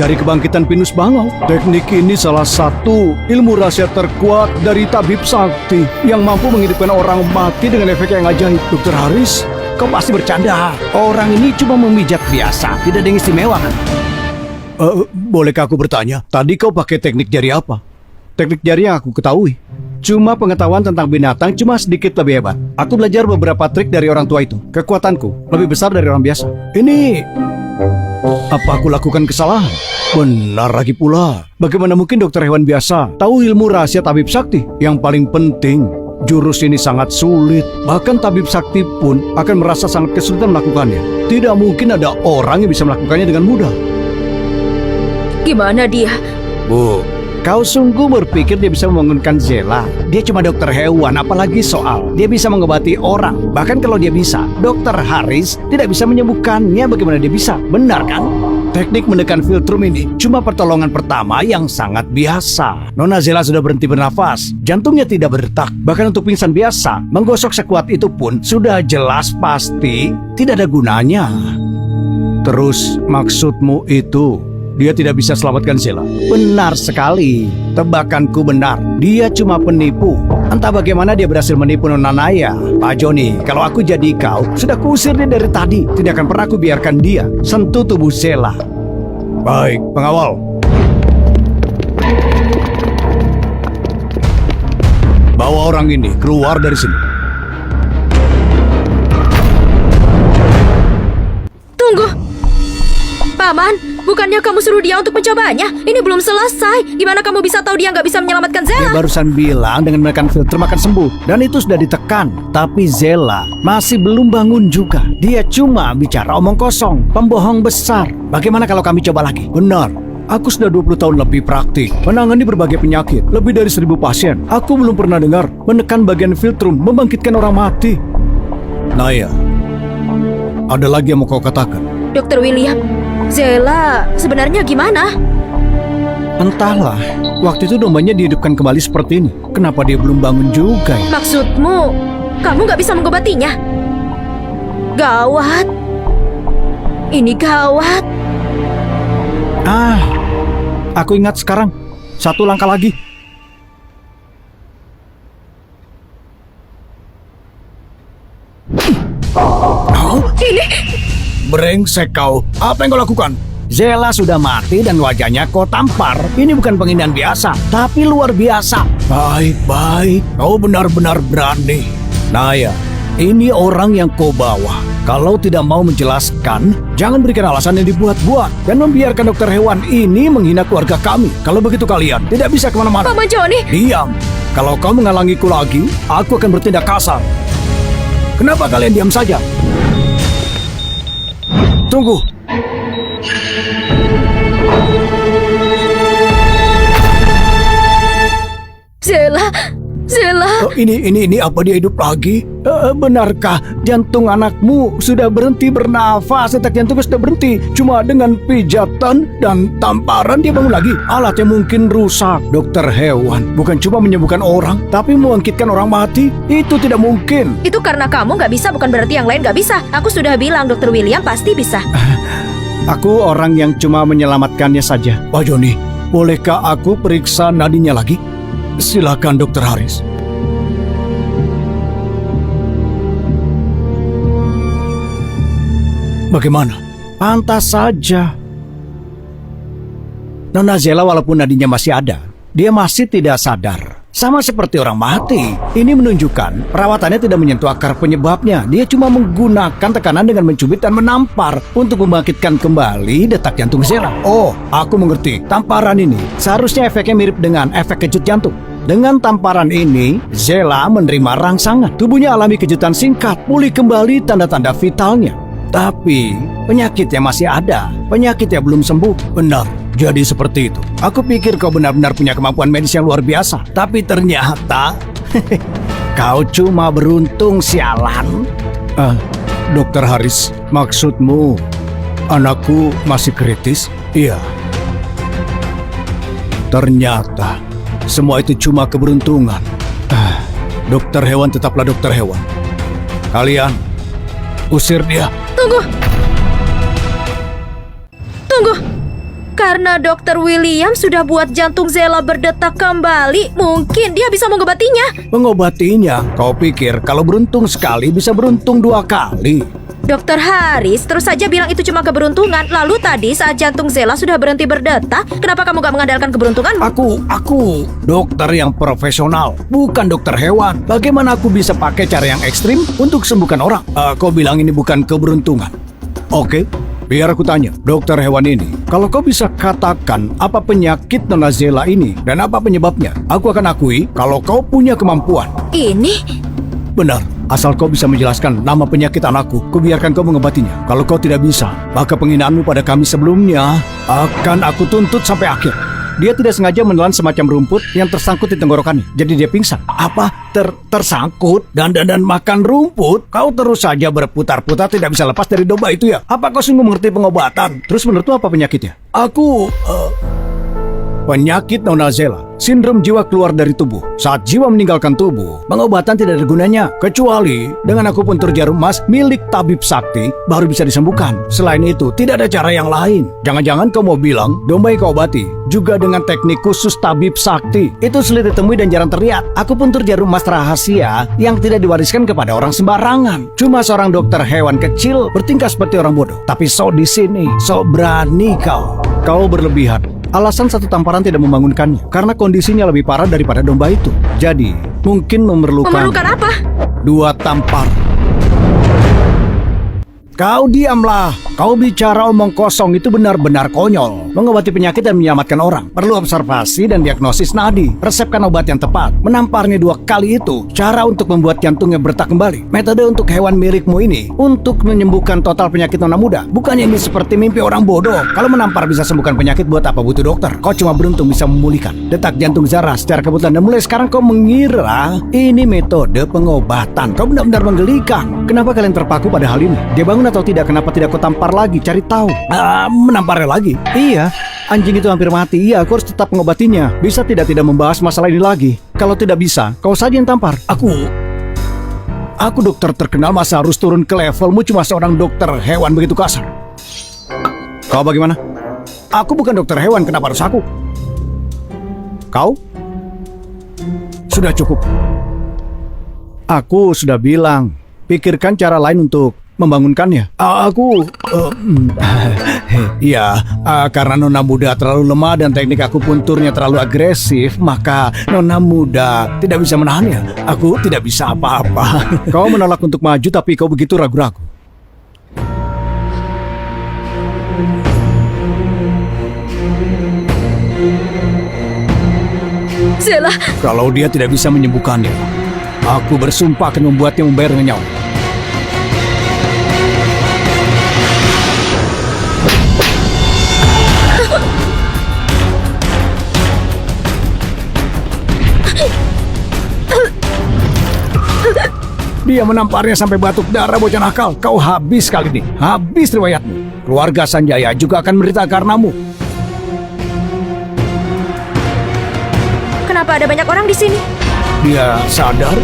jari kebangkitan pinus bangau. Teknik ini salah satu ilmu rahasia terkuat dari tabib sakti yang mampu menghidupkan orang mati dengan efek yang ajaib. Dokter Haris, kau pasti bercanda. Orang ini cuma memijat biasa, tidak ada yang istimewa kan? Bolehkah aku bertanya, tadi kau pakai teknik jari apa? Teknik jari yang aku ketahui cuma pengetahuan tentang binatang cuma sedikit lebih hebat. Aku belajar beberapa trik dari orang tua itu. Kekuatanku lebih besar dari orang biasa. Ini... apa aku lakukan kesalahan? Benar lagi pula. Bagaimana mungkin dokter hewan biasa tahu ilmu rahasia tabib sakti? Yang paling penting, jurus ini sangat sulit. Bahkan tabib sakti pun akan merasa sangat kesulitan melakukannya. Tidak mungkin ada orang yang bisa melakukannya dengan mudah. Gimana dia? Bu, kau sungguh berpikir dia bisa membangunkan Zela? Dia cuma dokter hewan, apalagi soal dia bisa mengobati orang. Bahkan kalau dia bisa, dokter Haris tidak bisa menyembuhkannya. Bagaimana dia bisa? Benar kan? Teknik menekan filtrum ini cuma pertolongan pertama yang sangat biasa. Nona Zela sudah berhenti bernafas, jantungnya tidak berdetak. Bahkan untuk pingsan biasa, menggosok sekuat itu pun sudah jelas pasti tidak ada gunanya. Terus maksudmu itu dia tidak bisa selamatkan Zela? Benar sekali. Tebakanku benar. Dia cuma penipu. Entah bagaimana dia berhasil menipu Nona Naya. Pak Joni, kalau aku jadi kau, sudah kuusir dia dari tadi. Tidak akan pernah aku biarkan dia sentuh tubuh Zela. Baik, pengawal. Bawa orang ini keluar dari sini. Tunggu! Paman, bukannya kamu suruh dia untuk mencobanya? Ini belum selesai. Gimana kamu bisa tahu dia nggak bisa menyelamatkan Zela? Dia barusan bilang dengan menekan filter akan sembuh. Dan itu sudah ditekan. Tapi Zela masih belum bangun juga. Dia cuma bicara omong kosong. Pembohong besar. Bagaimana kalau kami coba lagi? Benar. Aku sudah 20 tahun lebih praktik menangani berbagai penyakit. Lebih dari 1000 pasien. Aku belum pernah dengar menekan bagian filtrum membangkitkan orang mati. Naya, ada lagi yang mau kau katakan? Dokter William, Zela sebenarnya gimana? Entahlah, waktu itu dombanya dihidupkan kembali seperti ini. Kenapa dia belum bangun juga ya? Maksudmu, kamu nggak bisa mengobatinya? Gawat. Ini gawat. Aku ingat sekarang. Satu langkah lagi. Ini... Brengsek kau, apa yang kau lakukan? Zela sudah mati dan wajahnya kau tampar. Ini bukan penghinaan biasa, tapi luar biasa. Baik, kau benar-benar berani. Naya, ini orang yang kau bawa. Kalau tidak mau menjelaskan, jangan berikan alasan yang dibuat-buat. Dan membiarkan dokter hewan ini menghina keluarga kami. Kalau begitu kalian tidak bisa kemana-mana. Paman Joni! Diam, kalau kau menghalangiku lagi, aku akan bertindak kasar. Kenapa kalian diam saja? Tunggu. Zela. Ini apa dia hidup lagi? Benarkah jantung anakmu sudah berhenti bernafas? Detak jantungnya sudah berhenti. Cuma dengan pijatan dan tamparan dia bangun lagi. Alatnya mungkin rusak. Dokter hewan bukan cuma menyembuhkan orang, tapi membangkitkan orang mati. Itu tidak mungkin. Itu karena kamu nggak bisa, bukan berarti yang lain nggak bisa. Aku sudah bilang Dokter William pasti bisa. Aku orang yang cuma menyelamatkannya saja. Pak Joni, bolehkah aku periksa nadinya lagi? Silakan Dokter Haris. Bagaimana? Pantas saja. Nona Zela walaupun nadinya masih ada, dia masih tidak sadar. Sama seperti orang mati. Ini menunjukkan perawatannya tidak menyentuh akar penyebabnya. Dia cuma menggunakan tekanan dengan mencubit dan menampar untuk membangkitkan kembali detak jantung Zela. Oh, aku mengerti. Tamparan ini seharusnya efeknya mirip dengan efek kejut jantung. Dengan tamparan ini, Zela menerima rangsangan. Tubuhnya alami kejutan singkat, pulih kembali tanda-tanda vitalnya. Tapi penyakitnya masih ada. Penyakitnya belum sembuh. Benar, jadi seperti itu. Aku pikir kau benar-benar punya kemampuan medis yang luar biasa. Tapi ternyata kau cuma beruntung, sialan. Dokter Haris, maksudmu anakku masih kritis? Iya. Ternyata semua itu cuma keberuntungan. Dokter hewan tetaplah dokter hewan. Kalian usir dia. Tunggu. Karena Dokter William sudah buat jantung Zela berdetak kembali, mungkin dia bisa mengobatinya. Mengobatinya? Kau pikir kalau beruntung sekali bisa beruntung 2 kali? Dokter Haris terus saja bilang itu cuma keberuntungan. Lalu tadi saat jantung Zela sudah berhenti berdetak, kenapa kamu gak mengandalkan keberuntungan? Aku dokter yang profesional, bukan dokter hewan. Bagaimana aku bisa pakai cara yang ekstrim untuk sembuhkan orang? Kau bilang ini bukan keberuntungan. Oke, biar aku tanya, dokter hewan ini, kalau kau bisa katakan apa penyakit Nona Zela ini dan apa penyebabnya, aku akan akui kalau kau punya kemampuan. Ini? Benar, asal kau bisa menjelaskan nama penyakit anakku, kubiarkan kau mengobatinya. Kalau kau tidak bisa, maka penghinaanmu pada kami sebelumnya akan aku tuntut sampai akhir. Dia tidak sengaja menelan semacam rumput yang tersangkut di tenggorokannya, jadi dia pingsan. Apa? Tersangkut? Dan makan rumput? Kau terus saja berputar-putar tidak bisa lepas dari domba itu ya? Apa kau sungguh mengerti pengobatan? Terus menurutmu apa penyakitnya? Penyakit Nona Zela, sindrom jiwa keluar dari tubuh. Saat jiwa meninggalkan tubuh, pengobatan tidak ada gunanya. Kecuali dengan akupuntur jarum emas milik tabib sakti, baru bisa disembuhkan. Selain itu, tidak ada cara yang lain. Jangan-jangan kau mau bilang, domba yang kau obati juga dengan teknik khusus tabib sakti. Itu sulit ditemui dan jarang terlihat. Akupuntur jarum emas rahasia yang tidak diwariskan kepada orang sembarangan. Cuma seorang dokter hewan kecil bertingkah seperti orang bodoh. Tapi sok di sini, sok berani kau. Kau berlebihan. Alasan satu tamparan tidak membangunkannya karena kondisinya lebih parah daripada domba itu. Jadi, mungkin memerlukan apa? 2 tampar. Kau diamlah. Kau bicara omong kosong itu benar-benar konyol. Mengobati penyakit dan menyelamatkan orang perlu observasi dan diagnosis nadi. Resepkan obat yang tepat. Menamparnya 2 kali itu cara untuk membuat jantungnya berdetak kembali. Metode untuk hewan miripmu ini untuk menyembuhkan total penyakit nona muda. Bukannya ini seperti mimpi orang bodoh. Kalau menampar bisa sembuhkan penyakit, buat apa butuh dokter? Kau cuma beruntung bisa memulihkan detak jantung Zara secara kebetulan. Dan mulai sekarang kau mengira ini metode pengobatan. Kau benar-benar menggelikan. Kenapa kalian terpaku pada hal ini? Dia bangun atau tidak? Kenapa tidak kau tampar lagi? Cari tahu. Menamparnya lagi? Iya, anjing itu hampir mati. Iya, aku harus tetap mengobatinya. Bisa tidak membahas masalah ini lagi? Kalau tidak bisa, kau saja yang tampar. Aku dokter terkenal, masa harus turun ke levelmu cuma seorang dokter hewan begitu kasar? Kau bagaimana? Aku bukan dokter hewan, kenapa harus aku? Kau? Sudah cukup. Aku sudah bilang, pikirkan cara lain untuk membangunkannya. Iya, karena nona muda terlalu lemah dan teknik akupunturnya terlalu agresif, maka nona muda tidak bisa menahannya. Aku tidak bisa apa-apa. Kau menolak untuk maju, tapi kau begitu ragu-ragu. Zela, kalau dia tidak bisa menyembuhkannya, aku bersumpah akan membuatnya membayar dengan nyawa. Dia menamparnya sampai batuk darah, bocah nakal. Kau habis kali ini. Habis riwayatmu. Keluarga Sanjaya juga akan menderita karenamu. kenapa ada banyak orang di sini? Dia sadar